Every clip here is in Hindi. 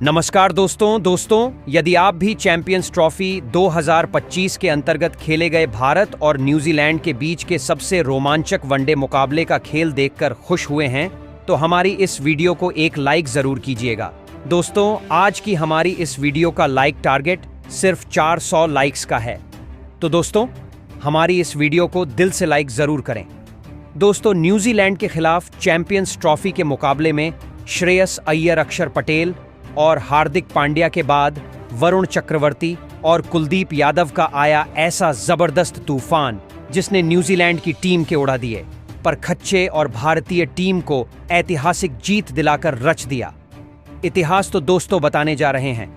नमस्कार दोस्तों, यदि आप भी चैंपियंस ट्रॉफी 2025 के अंतर्गत खेले गए भारत और न्यूजीलैंड के बीच के सबसे रोमांचक वनडे मुकाबले का खेल देखकर खुश हुए हैं, तो हमारी इस वीडियो को एक लाइक जरूर कीजिएगा। दोस्तों, आज की हमारी इस वीडियो का लाइक टारगेट सिर्फ 400 लाइक्स का है, तो दोस्तों हमारी इस वीडियो को दिल से लाइक जरूर करें। दोस्तों, न्यूजीलैंड के खिलाफ चैंपियंस ट्रॉफी के मुकाबले में श्रेयस अय्यर, अक्षर पटेल और हार्दिक पांड्या के बाद वरुण चक्रवर्ती और कुलदीप यादव का आया ऐसा जबरदस्त तूफान जिसने न्यूजीलैंड की टीम के उड़ा दिए, पर खच्चे और भारतीय टीम को ऐतिहासिक जीत दिलाकर रच दिया। इतिहास तो दोस्तों बताने जा रहे हैं।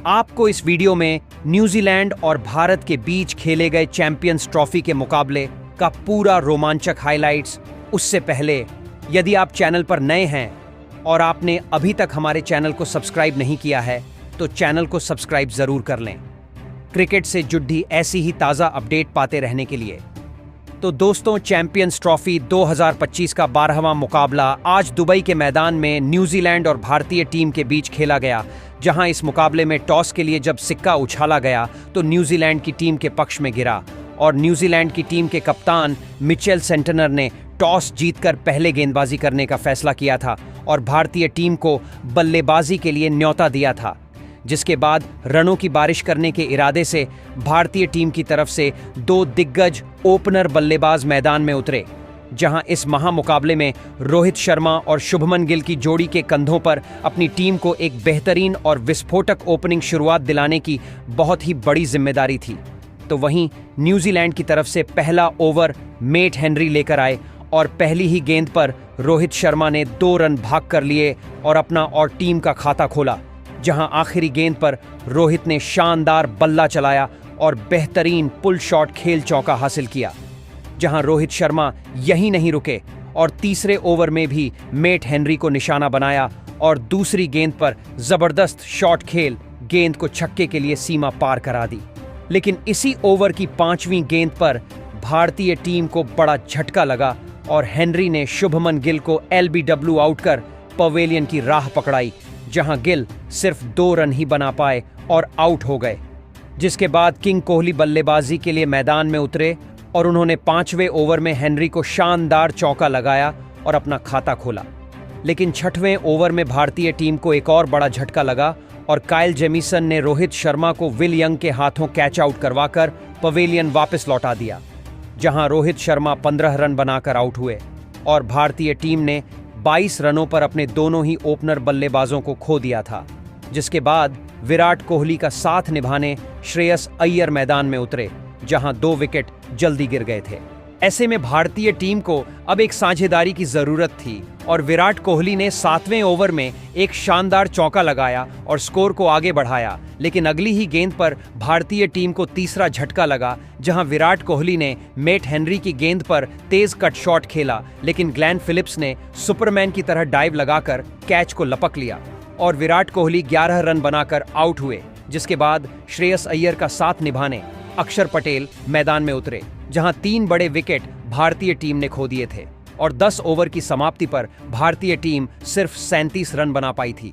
आपको इस वीडियो में न्यूजीलैंड और भारत के बीच खेले गए चैंपियंस ट्रॉफी के मुकाबले का पूरा रोमांचक हाइलाइट्स। उससे पहले यदि आप चैनल पर नए हैं और आपने अभी तक हमारे चैनल को सब्सक्राइब नहीं किया है, तो चैनल को सब्सक्राइब जरूर कर लें, क्रिकेट से जुड़ी ऐसी ही ताज़ा अपडेट पाते रहने के लिए। तो दोस्तों, चैंपियंस ट्रॉफी 2025 का 12वां मुकाबला आज दुबई के मैदान में न्यूजीलैंड और भारतीय टीम के बीच खेला गया, जहां इस मुकाबले में टॉस के लिए जब सिक्का उछाला गया तो न्यूजीलैंड की टीम के पक्ष में गिरा और न्यूजीलैंड की टीम के कप्तान मिचेल सेंटनर ने टॉस जीतकर पहले गेंदबाजी करने का फैसला किया था और भारतीय टीम को बल्लेबाजी के लिए न्योता दिया था, जिसके बाद रनों की बारिश करने के इरादे से भारतीय टीम की तरफ से दो दिग्गज ओपनर बल्लेबाज मैदान में उतरे, जहां इस महामुकाबले में रोहित शर्मा और शुभमन गिल की जोड़ी के कंधों पर अपनी टीम को एक बेहतरीन और विस्फोटक ओपनिंग शुरुआत दिलाने की बहुत ही बड़ी जिम्मेदारी थी। तो वहीं न्यूजीलैंड की तरफ से पहला ओवर मेट हेनरी लेकर आए और पहली ही गेंद पर रोहित शर्मा ने 2 रन भाग कर लिए और अपना और टीम का खाता खोला, जहां आखिरी गेंद पर रोहित ने शानदार बल्ला चलाया और बेहतरीन पुल शॉट खेल चौका हासिल किया। जहां रोहित शर्मा यहीं नहीं रुके और तीसरे ओवर में भी मेट हेनरी को निशाना बनाया और दूसरी गेंद पर जबरदस्त शॉट खेल गेंद को छक्के के लिए सीमा पार करा दी। लेकिन इसी ओवर की 5वीं गेंद पर भारतीय टीम को बड़ा झटका लगा और हेनरी ने शुभमन गिल को LBW आउट कर पवेलियन की राह पकड़ाई, जहां गिल सिर्फ 2 रन ही बना पाए और आउट हो गए। जिसके बाद किंग कोहली बल्लेबाजी के लिए मैदान में उतरे और उन्होंने 5वें ओवर में हेनरी को शानदार चौका लगाया और अपना खाता खोला। लेकिन 6वें ओवर में भारतीय टीम को एक और बड़ा झटका लगा और काइल जेमिसन ने रोहित शर्मा को विल यंग के हाथों कैच आउट करवाकर पवेलियन वापस लौटा दिया, जहां रोहित शर्मा 15 रन बनाकर आउट हुए और भारतीय टीम ने 22 रनों पर अपने दोनों ही ओपनर बल्लेबाजों को खो दिया था। जिसके बाद विराट कोहली का साथ निभाने श्रेयस अय्यर मैदान में उतरे, जहां 2 विकेट जल्दी गिर गए थे। ऐसे में भारतीय टीम को अब एक साझेदारी की जरूरत थी और विराट कोहली ने 7वें ओवर में एक शानदार चौका लगाया और स्कोर को आगे बढ़ाया। लेकिन अगली ही गेंद पर भारतीय टीम को तीसरा झटका लगा, जहां विराट कोहली ने मेट हेनरी की गेंद पर तेज कट शॉट खेला, लेकिन ग्लेन फिलिप्स ने सुपरमैन की तरह डाइव लगाकर कैच को लपक लिया और विराट कोहली 11 रन बनाकर आउट हुए। जिसके बाद श्रेयस अय्यर का साथ निभाने अक्षर पटेल मैदान में उतरे, जहां 3 बड़े विकेट भारतीय टीम ने खो दिए थे और 10 ओवर की समाप्ति पर भारतीय टीम सिर्फ 37 रन बना पाई थी।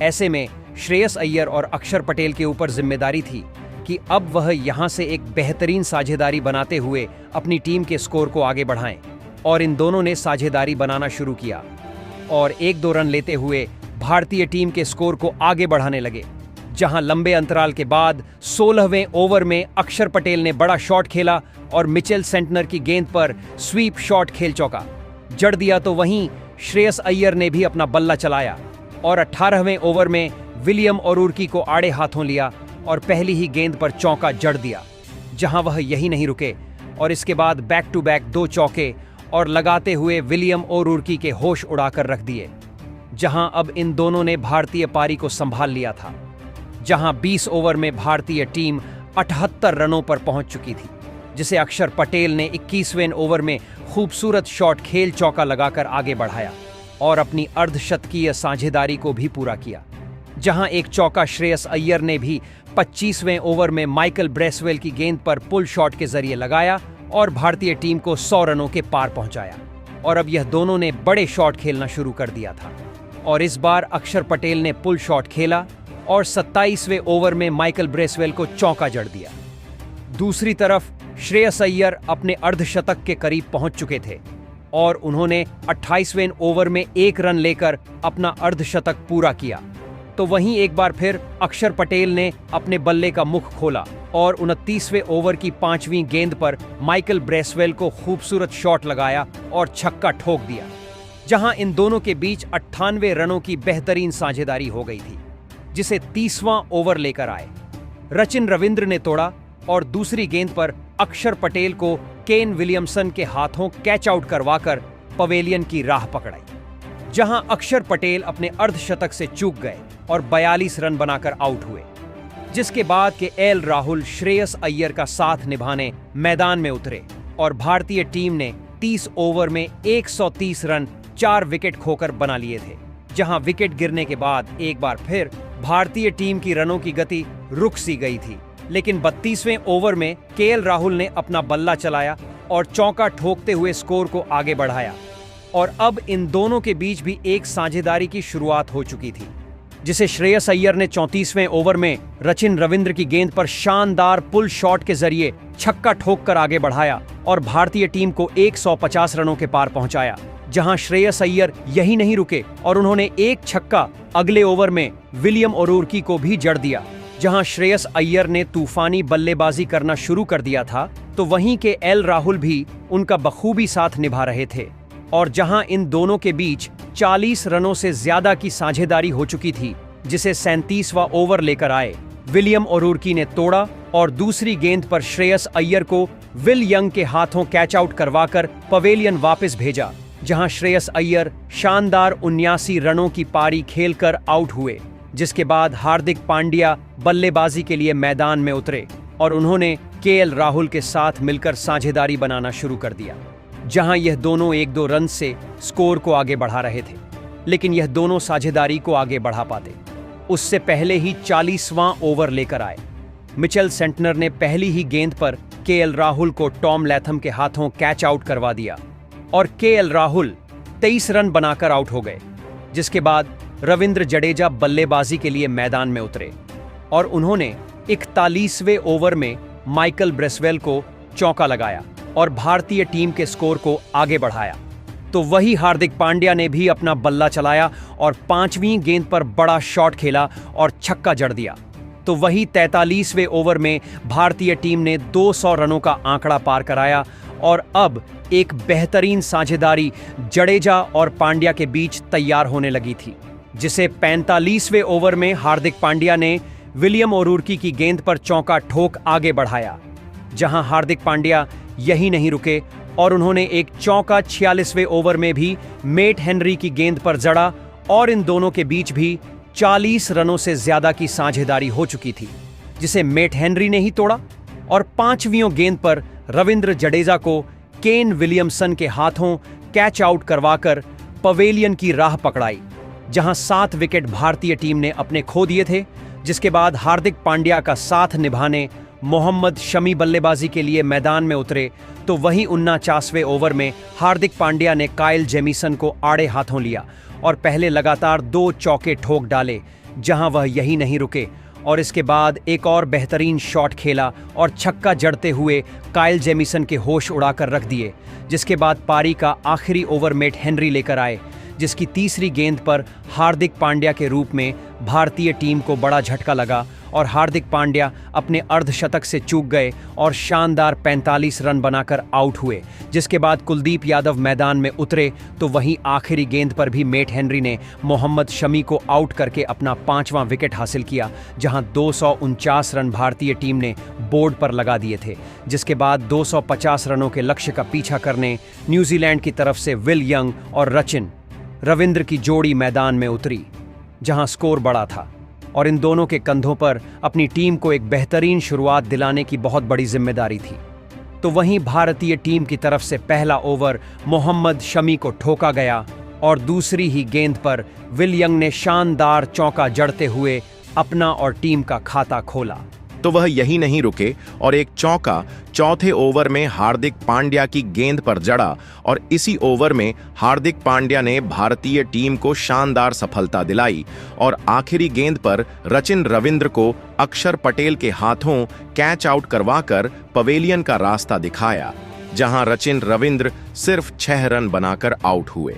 ऐसे में श्रेयस अय्यर और अक्षर पटेल के ऊपर जिम्मेदारी थी कि अब वह यहां से एक बेहतरीन साझेदारी बनाते हुए अपनी टीम के स्कोर को आगे बढ़ाएं, और इन दोनों ने साझेदारी बनाना शुरू किया और 1-2 रन लेते हुए भारतीय टीम के स्कोर को आगे बढ़ाने लगे। जहां लंबे अंतराल के बाद 16वें ओवर में अक्षर पटेल ने बड़ा शॉट खेला और मिचेल सेंटनर की गेंद पर स्वीप शॉट खेल चौका जड़ दिया, तो वहीं श्रेयस अय्यर ने भी अपना बल्ला चलाया और 18वें ओवर में विलियम ओरुर्की को आड़े हाथों लिया और पहली ही गेंद पर चौका जड़ दिया। जहां वह यही नहीं रुके और इसके बाद बैक टू बैक 2 चौके और लगाते हुए विलियम ओरुर्की के होश उड़ाकर रख दिए। जहां अब इन दोनों ने भारतीय पारी को संभाल लिया था, जहां 20 ओवर में भारतीय टीम 78 रनों पर पहुंच चुकी थी, जिसे अक्षर पटेल ने 21वें ओवर में खूबसूरत शॉट खेल चौका लगाकर आगे बढ़ाया और अपनी अर्धशतकीय साझेदारी को भी पूरा किया। जहां एक चौका श्रेयस अय्यर ने भी 25वें ओवर में माइकल ब्रेसवेल की गेंद पर पुल शॉट के जरिए लगाया और भारतीय टीम को 100 रनों के पार पहुंचाया। और अब यह दोनों ने बड़े शॉट खेलना शुरू कर दिया था और इस बार अक्षर पटेल ने पुल शॉट खेला और 27वें ओवर में माइकल ब्रेसवेल को चौका जड़ दिया। दूसरी तरफ श्रेयस अय्यर अपने अर्धशतक के करीब पहुंच चुके थे और उन्होंने 28वें ओवर में 1 रन लेकर अपना अर्धशतक पूरा किया। तो वहीं एक बार फिर अक्षर पटेल ने अपने बल्ले का मुख खोला और 29वें ओवर की 5वीं गेंद पर माइकल ब्रेसवेल को खूबसूरत शॉट लगाया और छक्का ठोक दिया, जहां इन दोनों के बीच 98 रनों की बेहतरीन साझेदारी हो गई थी, जिसे 30वां ओवर लेकर आए। रचिन रविंद्र ने तोड़ा और दूसरी गेंद पर अक्षर पटेल को केन विलियमसन के हाथों कैच आउट करवाकर पवेलियन की राह पकड़ाई, जहां अक्षर पटेल अपने अर्धशतक से चूक गए और 42 रन बनाकर आउट हुए। जिसके बाद के एल राहुल श्रेयस अय्यर का साथ निभाने मैदान में उतरे और भारतीय टीम ने 30 ओवर में 130 रन 4 विकेट खोकर बना लिए थे, जहां विकेट गिरने के बाद एक बार फिर भारतीय टीम की रनों की गति रुक सी गई थी। लेकिन 32वें ओवर में केएल राहुल ने अपना बल्ला चलाया और चौका ठोकते हुए स्कोर को आगे बढ़ाया और अब इन दोनों के बीच भी एक साझेदारी की शुरुआत हो चुकी थी, जिसे श्रेयस अय्यर ने 34वें ओवर में रचिन रविंद्र की गेंद पर शानदार पुल शॉट के जरिए छक्का ठोककर आगे बढ़ाया और भारतीय टीम को 150 रनों के पार पहुंचाया। जहां श्रेयस अय्यर यही नहीं रुके और उन्होंने एक छक्का अगले ओवर में विलियम ओरुर्की को भी जड़ दिया। जहां श्रेयस अय्यर ने तूफानी बल्लेबाजी करना शुरू कर दिया था, तो वहीं के एल राहुल भी उनका बखूबी साथ निभा रहे थे और जहां इन दोनों के बीच 40 रनों से ज्यादा की साझेदारी हो चुकी थी, जिसे 37वां ओवर लेकर आए। विलियम ओरुर्की ने तोड़ा और दूसरी गेंद पर श्रेयस अय्यर को विल यंग के हाथों कैच आउट करवाकर पवेलियन वापस भेजा, जहां श्रेयस अय्यर शानदार 79 रनों की पारी खेलकर आउट हुए। जिसके बाद हार्दिक पांड्या बल्लेबाजी के लिए मैदान में उतरे और उन्होंने केएल राहुल के साथ मिलकर साझेदारी बनाना शुरू कर दिया, जहां यह दोनों 1-2 रन से स्कोर को आगे बढ़ा रहे थे। लेकिन यह दोनों साझेदारी को आगे बढ़ा पाते उससे पहले ही 40वां ओवर लेकर आए। मिचेल सेंटनर ने पहली ही गेंद पर केएल राहुल को टॉम लैथम के हाथों कैच आउट करवा दिया और केएल राहुल 23 रन बनाकर आउट हो गए। जिसके बाद रविंद्र जडेजा बल्लेबाजी के लिए मैदान में उतरे और उन्होंने 41वें ओवर में माइकल ब्रेसवेल को चौका लगाया और भारतीय टीम के स्कोर को आगे बढ़ाया। तो वही हार्दिक पांड्या ने भी अपना बल्ला चलाया और 5वीं गेंद पर बड़ा शॉट खेला और छक्का जड़ दिया। तो वही 43वें ओवर में भारतीय टीम ने 200 रनों का आंकड़ा पार कराया और अब एक बेहतरीन साझेदारी जडेजा और पांड्या के बीच तैयार होने लगी थी, जिसे 45वें ओवर में हार्दिक पांड्या ने विलियम ओरुर्की की गेंद पर चौका ठोक आगे बढ़ाया। जहां हार्दिक पांड्या यही नहीं रुके और उन्होंने एक चौका 46वें ओवर में भी मेट हेनरी की गेंद पर जड़ा और इन दोनों के बीच भी 40 रनों से ज्यादा की साझेदारी हो चुकी थी, जिसे मेट हेनरी ने ही तोड़ा और 5वीं गेंद पर रविंद्र जडेजा को केन विलियमसन के हाथों कैच आउट करवाकर पवेलियन की राह पकड़ाई, जहां 7 विकेट भारतीय टीम ने अपने खो दिए थे। जिसके बाद हार्दिक पांड्या का साथ निभाने मोहम्मद शमी बल्लेबाजी के लिए मैदान में उतरे, तो वहीं 49वें ओवर में हार्दिक पांड्या ने काइल जेमिसन को आड़े हाथों लिया और पहले लगातार 2 चौके ठोक डाले। जहां वह यही नहीं रुके और इसके बाद एक और बेहतरीन शॉट खेला और छक्का जड़ते हुए काइल जेमिसन के होश उड़ाकर रख दिए। जिसके बाद पारी का आखिरी ओवर मेट हेनरी लेकर आए, जिसकी तीसरी गेंद पर हार्दिक पांड्या के रूप में भारतीय टीम को बड़ा झटका लगा और हार्दिक पांड्या अपने अर्धशतक से चूक गए और शानदार 45 रन बनाकर आउट हुए। जिसके बाद कुलदीप यादव मैदान में उतरे, तो वहीं आखिरी गेंद पर भी मेट हेनरी ने मोहम्मद शमी को आउट करके अपना 5वां विकेट हासिल किया, जहां 249 रन भारतीय टीम ने बोर्ड पर लगा दिए थे। जिसके बाद 250 रनों के लक्ष्य का पीछा करने न्यूजीलैंड की तरफ से विल यंग और रचिन रविंद्र की जोड़ी मैदान में उतरी, जहां स्कोर बड़ा था और इन दोनों के कंधों पर अपनी टीम को एक बेहतरीन शुरुआत दिलाने की बहुत बड़ी जिम्मेदारी थी। तो वहीं भारतीय टीम की तरफ से पहला ओवर मोहम्मद शमी को ठोका गया और दूसरी ही गेंद पर विल यंग ने शानदार चौका जड़ते हुए अपना और टीम का खाता खोला। तो वह यही नहीं रुके और एक चौका चौथे ओवर में हार्दिक पांड्या की गेंद पर जड़ा और इसी ओवर में हार्दिक पांड्या ने भारतीय टीम को शानदार सफलता दिलाई और आखिरी गेंद पर रचिन रविंद्र को अक्षर पटेल के हाथों कैच आउट करवाकर पवेलियन का रास्ता दिखाया, जहां रचिन रविंद्र सिर्फ 6 रन बनाकर आउट हुए।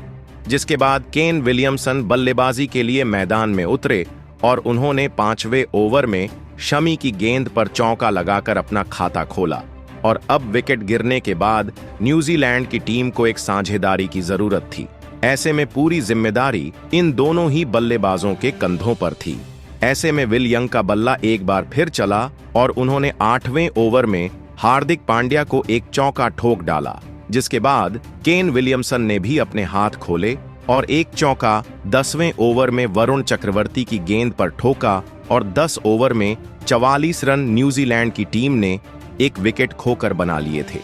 जिसके बाद केन विलियमसन बल्लेबाजी के लिए मैदान में उतरे और उन्होंने 5वें ओवर में शमी की गेंद पर चौका लगाकर अपना खाता खोला और अब विकेट गिरने के बाद न्यूजीलैंड की टीम को एक साझेदारी की जरूरत थी। ऐसे में पूरी जिम्मेदारी इन दोनों ही बल्लेबाजों के कंधों पर थी। ऐसे में विल यंग का बल्ला एक बार फिर चला और उन्होंने 8वें ओवर में हार्दिक पांड्या को एक चौका ठोक डाला, जिसके बाद केन विलियमसन ने भी अपने हाथ खोले और एक चौका 10वें ओवर में वरुण चक्रवर्ती की गेंद पर ठोका और 10 ओवर में 44 रन न्यूजीलैंड की टीम ने एक विकेट खोकर बना लिए थे,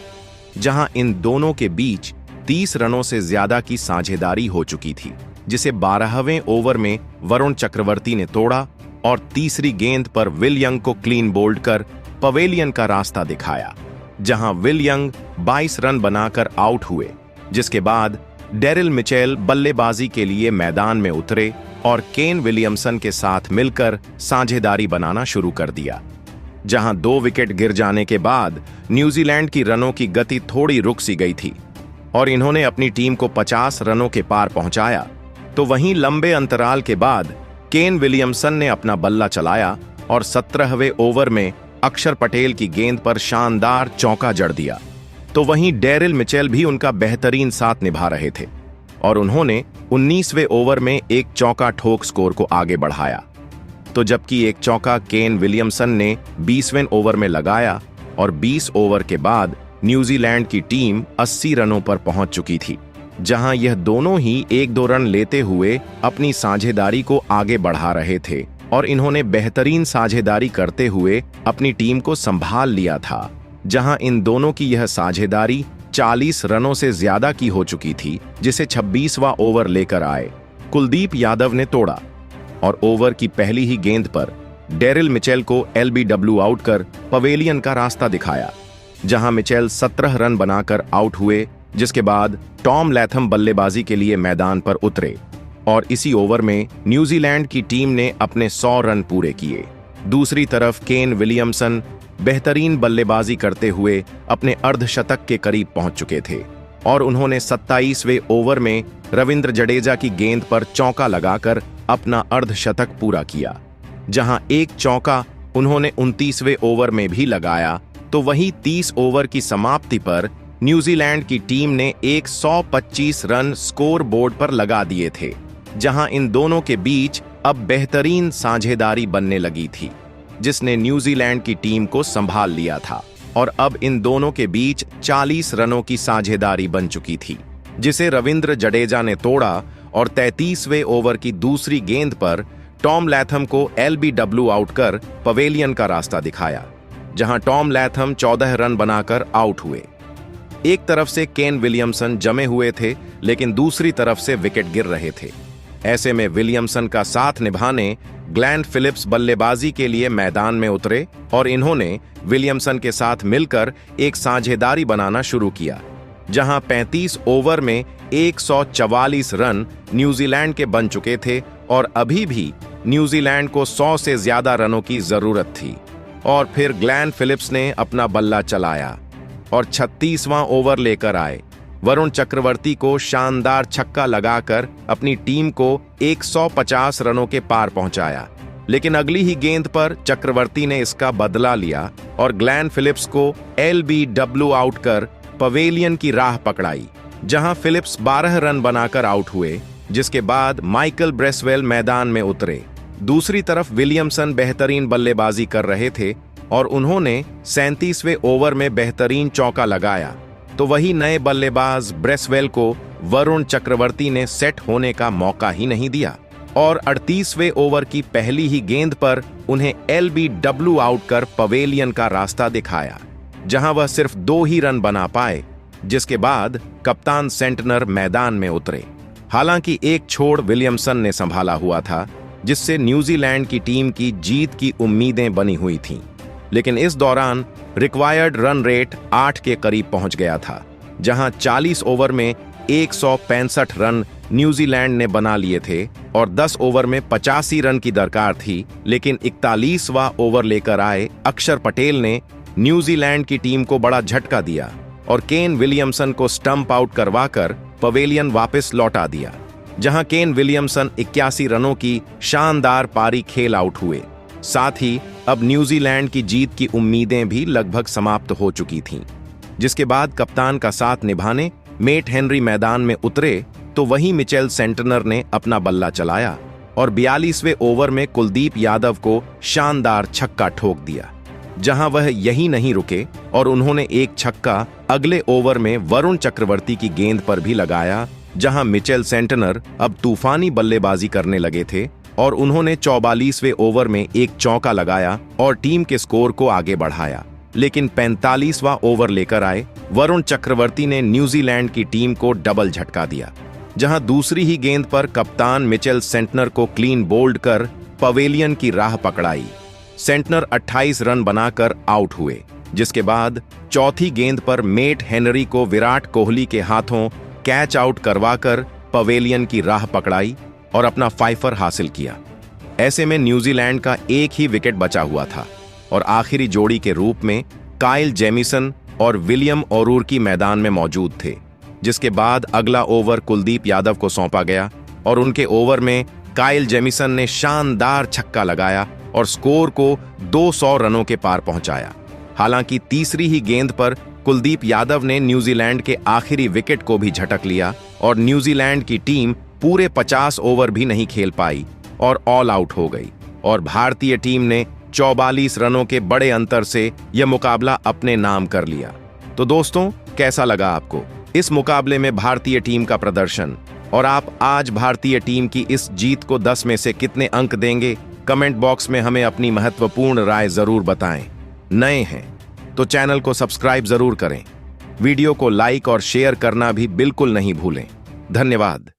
जहां इन दोनों के बीच 30 रनों से ज्यादा की साझेदारी हो चुकी थी, जिसे 12वें ओवर में वरुण चक्रवर्ती ने तोड़ा और तीसरी गेंद पर विल यंग को क्लीन बोल्ड कर पवेलियन का रास्ता दिखाया, जहां विल यंग 22 रन बनाकर आउट हुए। जिसके बाद डेरिल मिचेल बल्लेबाजी के लिए मैदान में उतरे और केन विलियमसन के साथ मिलकर साझेदारी बनाना शुरू कर दिया, जहां 2 विकेट गिर जाने के बाद न्यूजीलैंड की रनों की गति थोड़ी रुक सी गई थी और इन्होंने अपनी टीम को 50 रनों के पार पहुंचाया। तो वहीं लंबे अंतराल के बाद केन विलियमसन ने अपना बल्ला चलाया और 17वें ओवर में अक्षर पटेल की गेंद पर शानदार चौका जड़ दिया। तो वहीं डेरिल मिचेल भी उनका बेहतरीन साथ निभा रहे थे और उन्होंने 19वें ओवर में एक चौका ठोक स्कोर को आगे बढ़ाया। तो जबकि एक चौका केन विलियमसन ने 20वें ओवर में लगाया और 20 ओवर के बाद न्यूजीलैंड की टीम 80 रनों पर पहुंच चुकी थी, जहां यह दोनों ही 1-2 रन लेते हुए अपनी साझेदारी को आगे बढ़ा रहे थे और इन्होंने बेहतरीन साझेदारी करते हुए अपनी टीम को संभाल लिया था, जहां इन दोनों की यह साझेदारी 40 रनों से ज्यादा की हो चुकी थी, जिसे 26वां ओवर लेकर आए कुलदीप यादव ने तोड़ा और ओवर की पहली ही गेंद पर डेरिल मिचेल को एलबीडब्ल्यू आउट कर पवेलियन का रास्ता दिखाया, जहां मिचेल 17 रन बनाकर आउट हुए। जिसके बाद टॉम लैथम बल्लेबाजी के लिए मैदान पर उतरे और इसी ओवर में न्यूजीलैंड की टीम ने अपने 100 रन पूरे किए। दूसरी तरफ केन विलियमसन बेहतरीन बल्लेबाजी करते हुए अपने अर्धशतक के करीब पहुंच चुके थे और उन्होंने 27वें ओवर में रविंद्र जडेजा की गेंद पर चौका लगाकर अपना अर्धशतक पूरा किया, जहां एक चौका उन्होंने 29वें ओवर में भी लगाया। तो वहीं 30 ओवर की समाप्ति पर न्यूजीलैंड की टीम ने 125 रन स्कोर बोर्ड पर लगा दिए थे, जहां इन दोनों के बीच अब बेहतरीन साझेदारी बनने लगी थी, जिसने न्यूजीलैंड की टीम को संभाल लिया था और अब इन दोनों के बीच 40 रनों की साझेदारी बन चुकी थी, जिसे रविंद्र जडेजा ने तोड़ा और 33वें ओवर की दूसरी गेंद पर टॉम लैथम को एलबीडब्ल्यू आउट कर पवेलियन का रास्ता दिखाया, जहां टॉम लैथम 14 रन बनाकर आउट हुए। एक तरफ से केन विलियमसन जमे हुए थे, लेकिन दूसरी तरफ से विकेट गिर रहे थे। ऐसे में विलियमसन का साथ निभाने ग्लेन फिलिप्स बल्लेबाजी के लिए मैदान में उतरे और इन्होंने विलियमसन के साथ मिलकर एक साझेदारी बनाना शुरू किया, जहां 35 ओवर में 144 रन न्यूजीलैंड के बन चुके थे और अभी भी न्यूजीलैंड को 100 से ज्यादा रनों की जरूरत थी। और फिर ग्लेन फिलिप्स ने अपना बल्ला चलाया और 36वां ओवर लेकर आए। वरुण चक्रवर्ती को शानदार छक्का लगाकर अपनी टीम को 150 रनों के पार पहुंचाया, लेकिन अगली ही गेंद पर चक्रवर्ती ने इसका बदला लिया और ग्लेन फिलिप्स को एलबीडब्ल्यू आउट कर पवेलियन की राह पकड़ाई, जहां फिलिप्स 12 रन बनाकर आउट हुए। जिसके बाद माइकल ब्रेसवेल मैदान में उतरे। दूसरी तरफ विलियमसन बेहतरीन बल्लेबाजी कर रहे थे और उन्होंने 37वें ओवर में बेहतरीन चौका लगाया। तो वही नए बल्लेबाज ब्रेसवेल को वरुण चक्रवर्ती ने सेट होने का मौका ही नहीं दिया और 38वें ओवर की पहली ही गेंद पर उन्हें एलबीडब्ल्यू आउट कर पवेलियन का रास्ता दिखाया, जहां वह सिर्फ 2 ही रन बना पाए। जिसके बाद कप्तान सेंटनर मैदान में उतरे। हालांकि एक छोड़ विलियमसन ने संभाला हुआ था, जिससे न्यूजीलैंड की टीम की जीत की उम्मीदें बनी हुई थीं, लेकिन इस दौरान रिक्वायर्ड रन रेट 8 के करीब पहुंच गया था, जहां 40 ओवर में 165 रन न्यूजीलैंड ने बना लिए थे और 10 ओवर में 85 रन की दरकार थी। लेकिन 41वां ओवर लेकर आए अक्षर पटेल ने न्यूजीलैंड की टीम को बड़ा झटका दिया और केन विलियमसन को स्टंप आउट करवाकर पवेलियन वापस लौटा दिया, जहां केन विलियमसन 81 रनों की शानदार पारी खेल आउट हुए। साथ ही अब न्यूजीलैंड की जीत की उम्मीदें भी लगभग समाप्त हो चुकी थीं, जिसके बाद कप्तान का साथ निभाने मेट हेनरी मैदान में उतरे तो वहीं मिचेल सेंटनर ने अपना बल्ला चलाया और 42वें ओवर में कुलदीप यादव को शानदार छक्का ठोक दिया। जहां वह यही नहीं रुके और उन्होंने एक छक्का अगले ओवर में वरुण चक्रवर्ती की गेंद पर भी लगाया, जहां मिचेल सेंटनर अब तूफानी बल्लेबाजी करने लगे थे और उन्होंने 44वें ओवर में एक चौका लगाया और टीम के स्कोर को आगे बढ़ाया। लेकिन 45वां ओवर लेकर आए वरुण चक्रवर्ती ने न्यूजीलैंड की टीम को डबल झटका दिया, जहां दूसरी ही गेंद पर कप्तान मिचेल सेंटनर को क्लीन बोल्ड कर पवेलियन की राह पकड़ाई। सेंटनर 28 रन बनाकर आउट हुए, जिसके बाद चौथी गेंद पर मेट हेनरी को विराट कोहली के हाथों कैच आउट करवाकर पवेलियन की राह पकड़ाई और अपना फाइफर हासिल किया। ऐसे में न्यूजीलैंड का एक ही विकेट बचा हुआ था और आखिरी जोड़ी के रूप में काइल जेमिसन और विलियम ओरूरकी मैदान में मौजूद थे, जिसके बाद अगला ओवर कुलदीप यादव को सौंपा गया और उनके ओवर में काइल जेमिसन ने शानदार छक्का लगाया और स्कोर को 200 रनों के पार पहुंचाया। हालांकि तीसरी ही गेंद पर कुलदीप यादव ने न्यूजीलैंड के आखिरी विकेट को भी झटक लिया और न्यूजीलैंड की टीम पूरे 50 ओवर भी नहीं खेल पाई और ऑल आउट हो गई और भारतीय टीम ने 44 रनों के बड़े अंतर से यह मुकाबला अपने नाम कर लिया। तो दोस्तों, कैसा लगा आपको इस मुकाबले में भारतीय टीम का प्रदर्शन, और आप आज भारतीय टीम की इस जीत को 10 में से कितने अंक देंगे? कमेंट बॉक्स में हमें अपनी महत्वपूर्ण राय जरूर बताएं। नए हैं तो चैनल को सब्सक्राइब जरूर करें, वीडियो को लाइक और शेयर करना भी बिल्कुल नहीं भूलें। धन्यवाद।